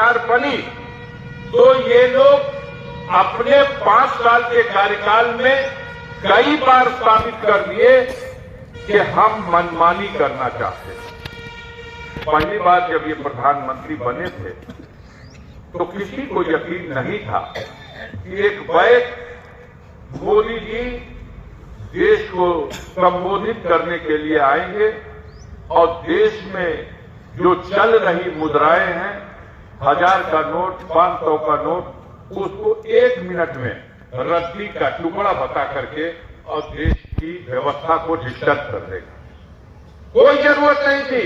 सरकार बनी तो ये लोग अपने 5 साल के कार्यकाल में कई बार साबित कर दिए कि हम मनमानी करना चाहते हैं। पहली बार जब ये प्रधानमंत्री बने थे तो किसी को यकीन नहीं था कि एक बैग मोदी जी देश को संबोधित करने के लिए आएंगे और देश में जो चल रही मुद्राएं हैं, 1000 का नोट, 500 का नोट, उसको 1 मिनट में रद्दी का टुकड़ा बता करके और देश की व्यवस्था को डिस्टर्ब कर देगा। कोई जरूरत नहीं थी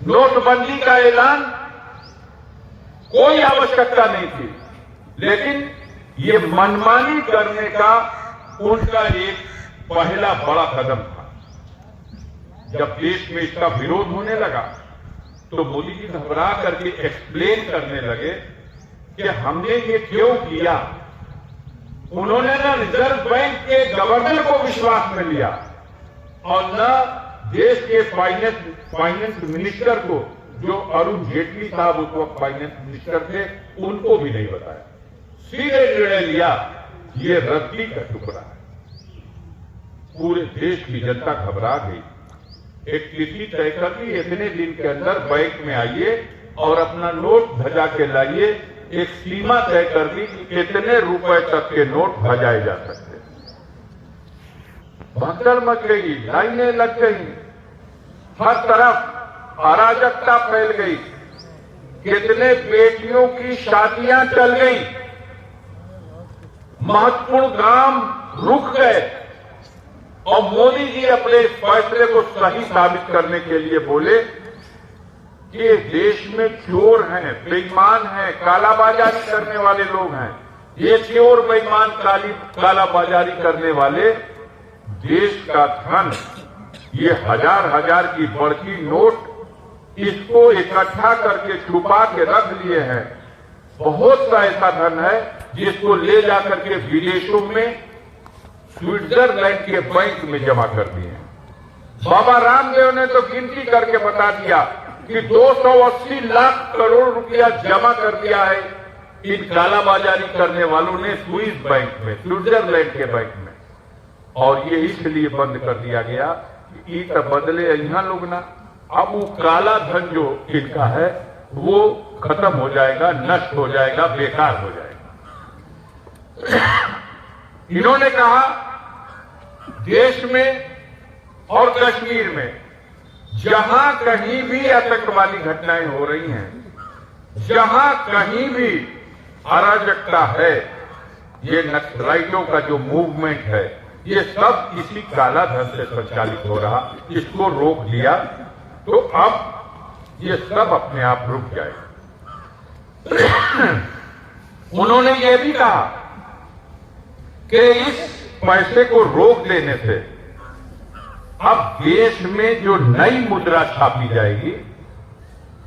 नोटबंदी का ऐलान, कोई आवश्यकता नहीं थी, लेकिन ये मनमानी करने का उनका एक पहला बड़ा कदम था। जब देश में इसका विरोध होने लगा तो मोदी जी घबरा करके एक्सप्लेन करने लगे कि हमने ये क्यों किया। उन्होंने न रिजर्व बैंक के गवर्नर को विश्वास में लिया और न देश के फाइनेंस मिनिस्टर को, जो अरुण जेटली साहब उस वक्त फाइनेंस मिनिस्टर थे, उनको भी नहीं बताया। सीधे निर्णय लिया ये रद्दी का टुकड़ा है। पूरे देश की जनता घबरा गई। एक तिथि तय कर दी, इतने दिन के अंदर बैंक में आइए और अपना नोट भजा के लाइए। एक सीमा तय कर दी कि कितने रुपए तक के नोट भजाए जा सकते। भगदड़ मच गई, लाइनें लग गई, हर तरफ अराजकता फैल गई, कितने बेटियों की शादियां चल गई, महत्वपूर्ण काम रुक गए और मोदी जी अपने इस फैसले को सही साबित करने के लिए बोले कि देश में चोर हैं, बेईमान हैं, कालाबाजारी करने वाले लोग हैं। ये चोर, बेईमान, कालाबाजारी करने वाले देश का धन, ये 1000 की बड़की नोट, इसको इकट्ठा करके छुपा के रख लिए हैं। बहुत सा ऐसा धन है जिसको ले जाकर के विदेशों में स्विट्जरलैंड के बैंक में जमा कर दिए। बाबा रामदेव ने तो गिनती करके बता दिया कि 280 लाख करोड़ रुपया जमा कर दिया है इन कालाबाजारी करने वालों ने स्विस बैंक में, स्विट्जरलैंड के बैंक में। और ये इसलिए बंद कर दिया गया कि ईट बदले यहाँ लोग ना, अब वो काला धन जो इनका है वो खत्म हो जाएगा, नष्ट हो जाएगा, बेकार हो जाएगा। इन्होंने कहा देश में और कश्मीर में जहां कहीं भी आतंकवादी घटनाएं हो रही हैं, जहां कहीं भी अराजकता है, ये नक्सलाइटों का जो मूवमेंट है, ये सब इसी काला धन से संचालित हो रहा। इसको रोक दिया तो अब ये सब अपने आप रुक जाएगा। उन्होंने ये भी कहा कि इस पैसे को रोक देने से अब देश में जो नई मुद्रा छापी जाएगी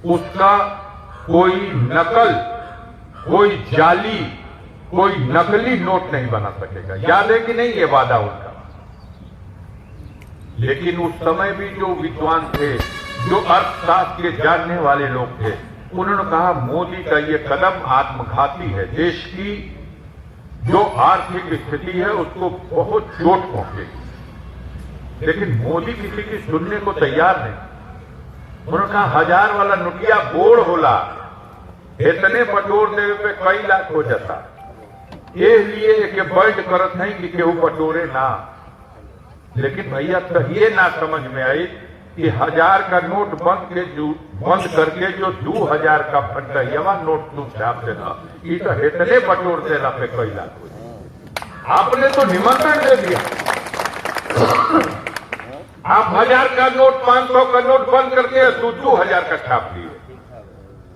उसका कोई नकल, कोई जाली, कोई नकली नोट नहीं बना सकेगा। याद है कि नहीं ये वादा उनका? लेकिन उस समय भी जो विद्वान थे, जो अर्थशास्त्र के जानने वाले लोग थे, उन्होंने कहा मोदी का ये कदम आत्मघाती है, देश की जो आर्थिक स्थिति है उसको बहुत चोट पहुंचेगी। लेकिन मोदी किसी की सुनने को तैयार नहीं। उन्होंने कहा 1000 वाला नोटिया बोड़ होला, इतने बटोर देवे पे कई लाख हो जाता, ये लिए कि बल्ड करत नहीं कि केहू बटोरे ना। लेकिन भैया कहिए ना समझ में आई कि 1000 का नोट बंद करके जो 2000 का फटैया नोट तू छाप देना, ये तो इतने बटोर देना पे कई लाख हो जाए। आपने तो निमंत्रण दे दिया। आप 1000 का नोट, 500 का नोट बंद करके 2000 का छाप लिए।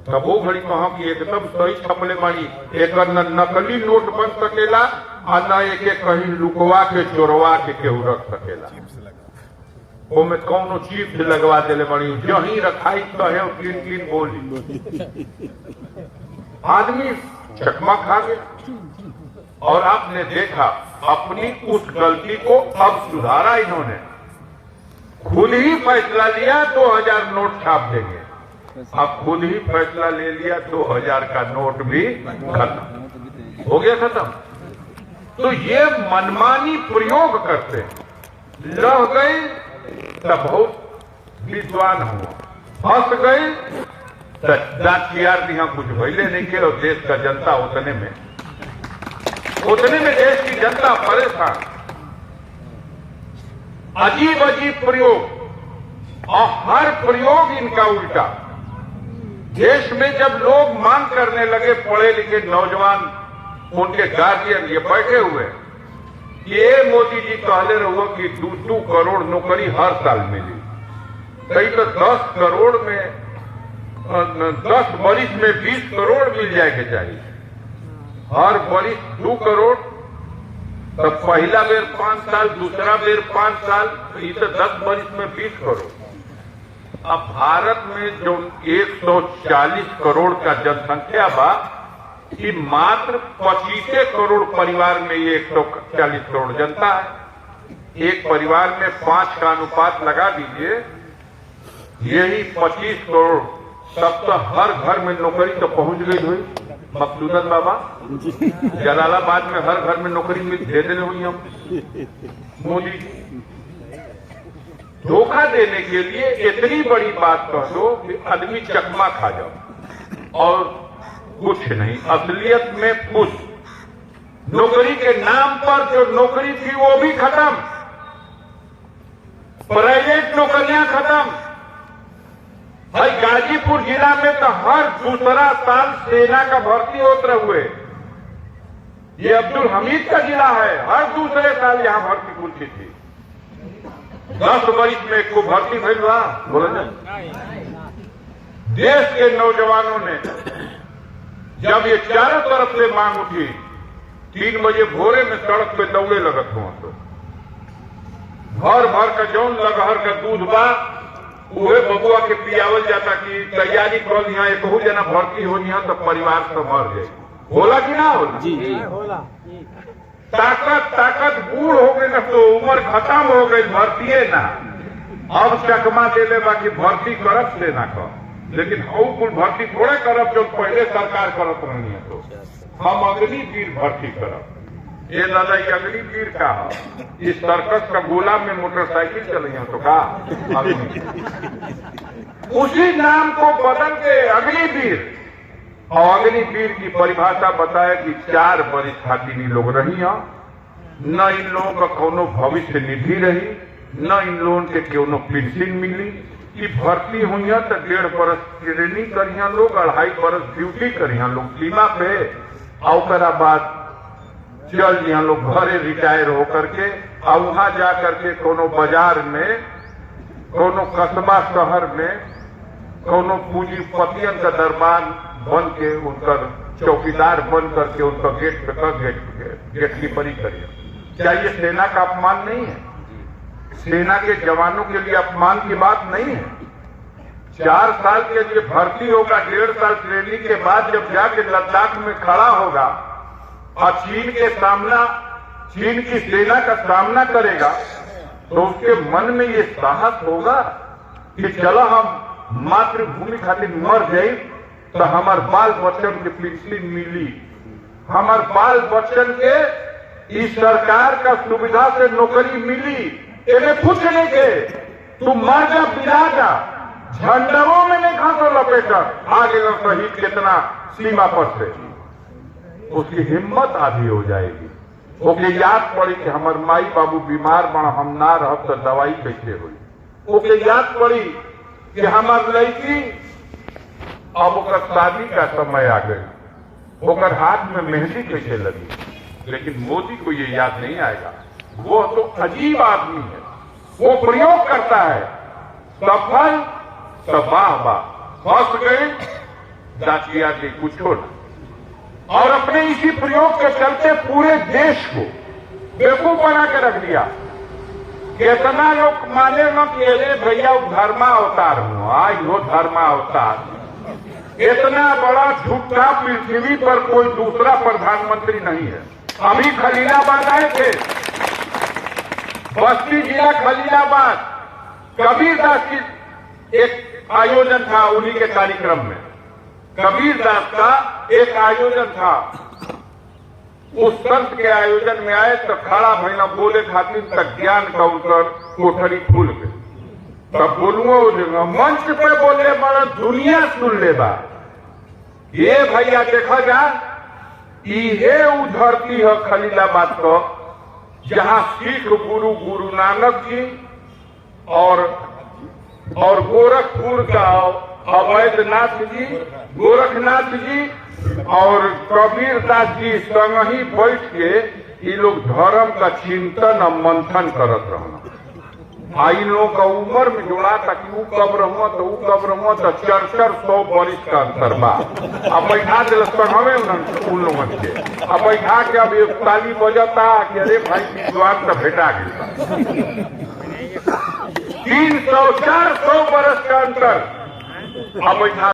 तब वो घड़ी कहा कि एकदम सही छपले बाड़ी, एक नकली नोट बन सकेला और न एक कहीं लुकवा के चोरवा के केहू रख सकेला। वो में कौनो चीप लगवा देले बड़ी, जहीं रखाई कहे क्लीन बोली। आदमी चकमा खा गया। और आपने देखा अपनी उस गलती को अब सुधारा इन्होंने। खुद ही फैसला लिया 2000 नोट छाप देंगे। अब खुद ही फैसला ले लिया 2000 का नोट भी खत्म हो गया, खत्म। तो ये मनमानी प्रयोग करते हैं। लह गए तब बहुत विद्वान हुआ, फंस गए तो डाकियार दिया कुछ भैले नहीं के, और देश का जनता उतने में देश की जनता परेशान। अजीब अजीब प्रयोग, और हर प्रयोग इनका उल्टा। देश में जब लोग मांग करने लगे, पढ़े लिखे नौजवान, उनके गार्जियन ये बैठे हुए, ये मोदी जी कहले रहो कि 2 करोड़ नौकरी हर साल मिली, कहीं तो 10 करोड़ में 10 बरिस में 20 करोड़ मिल जाए के चाहिए, हर बरिस 2 करोड़। तो पहला बेर 5 साल, दूसरा बेर 5 साल, ये तो 10 बरिस में 20 करोड़। अब भारत में जो 140 करोड़ का जनसंख्या बा, कि मात्र 25 करोड़ परिवार में ये 140 करोड़ जनता है। एक परिवार में 5 का अनुपात लगा दीजिए, यही 25 करोड़। तब तो हर घर में नौकरी तो पहुंच गई हुई मकसूदन बाबा। जलालाबाद में हर घर में नौकरी मिल दे देने हुई हम मोदी। धोखा देने के लिए इतनी बड़ी बात कह दो कि आदमी चकमा खा जाओ, और कुछ नहीं, असलियत में कुछ। नौकरी के नाम पर जो नौकरी थी वो भी खत्म, प्राइवेट नौकरियां खत्म। भाई गाजीपुर जिला में तो हर दूसरा साल सेना का भर्ती होते हुए, ये अब्दुल हमीद का जिला है, हर दूसरे साल यहां भर्ती खुलती थी। 10 बरिस में को भर्ती भइल बा, बोला जाए। देश के नौजवानों ने जब ये चारों तरफ से मांग उठी, 3 बजे भोरे में सड़क पे दौड़े लगत हुआ, तो भर भर का जौन लगहर का दूध बा उहे बबुआ के पियावल जाता कि तैयारी कर यहाँ एक जना भर्ती हो यहाँ तो परिवार से मर जाए। होला कि ना होला? जी जी होला। ताकत बूढ़ हो गई ना, तो उम्र खत्म हो गई, भर्ती ना। अब चकमा दे ले बाकी भर्ती करब से ना कर, लेकिन हम कुल भर्ती थोड़े करब जो पहले सरकार करत रही है। तो हम अग्निवीर भर्ती करब। ये दादा ये अग्निवीर का है, इस सर्कस का गोला में मोटरसाइकिल चलिए तो का उसी नाम को बदल के अग्निवीर। और अग्निवीर की परिभाषा बताया कि 4 बरिस खातिर इन लोग रही हैं, न इन लोगों का कोनो भविष्य निधि रही, न इन लोगों के कोनो पेंशन मिली। कि भर्ती हुई है तो 1.5 बरस ट्रेनिंग करिया लोग, 2.5 बरस ड्यूटी करिया लोग सीमा पे, और बाद चल यहाँ लोग घरे रिटायर होकर के, और वहां जाकर के कोनो बाजार में, कोनो कस्बा शहर में, कोनो पूंजीपतियन का दरबार बन के, उनका चौकीदार बन करके उनका गेट पे गेट कीपरी करिए। क्या ये सेना का अपमान नहीं है? सेना के जवानों के लिए अपमान की बात नहीं है। 4 साल के लिए भर्ती होगा, 1.5 साल ट्रेनिंग के बाद जब जाके लद्दाख में खड़ा होगा और चीन की सेना का सामना करेगा, तो उसके मन में ये साहस होगा कि चलो हम मातृभूमि खातिर मर जाए तो हमार बाल बच्चन के पेंशन मिली, हमार बाल बच्चन के इस सरकार का सुविधा से नौकरी मिली। इन्हें कुछ नहीं के, तू मर जा, बिना जा, झंडों में नहीं खासो लपेटा, आगे शहीद कितना सीमा पर से, उसकी हिम्मत आधी हो जाएगी। ओके याद पड़ी कि हमार माई बाबू बीमार बना, हम ना रह तो दवाई कैसे हुई। ओके याद पड़ी कि हमार लड़की अब ओकर शादी का समय आ गई, ओकर हाथ में मेहंदी कैसे लगी। लेकिन मोदी को ये याद नहीं आएगा। वो तो अजीब आदमी है, वो प्रयोग करता है, सफल तो वाह, फंस गए डाकिया के कुछ छोड़, और अपने इसी प्रयोग के चलते पूरे देश को बेवकूफ बना के रख दिया। कितना लोग माने ना कि अरे भैया धर्मा अवतार हूं, आज वो धर्मा अवतार। इतना बड़ा झूठा पृथ्वी पर कोई दूसरा प्रधानमंत्री नहीं है। अभी खलीलाबाद आए थे, बस्ती जिला खलीलाबाद, कबीरदास की एक आयोजन था उन्हीं के कार्यक्रम में, कबीरदास का एक आयोजन था। उस संत के आयोजन में आए तो खड़ा भैया बोले खातिर तक ज्ञान का उनकर कोठरी खुल गई। तब बोलूंगा मंच पे बोले बड़ा दुनिया सुन ले बा। ये भैया देखा जा, ये उ धरती है खलीलाबाद को जहां सिख गुरु नानक जी और गोरखपुर का अवैधनाथ जी, गोरखनाथ जी और कबीरदास जी संग ही बैठ के ये लोग धर्म का चिंतन और मंथन करत रहना। इन लोगों का उम्र में जोड़ा था कि वो कब रहो तो वो कब रहो तो 400 वर्ष का अंतर बा। अब बैठा दिल हमें उन लोगों के अब बैठा के अब एक ताली बजाता कि अरे भाई विद्वान तो भेटा गया। 300-400 वर्ष का अंतर अब बैठा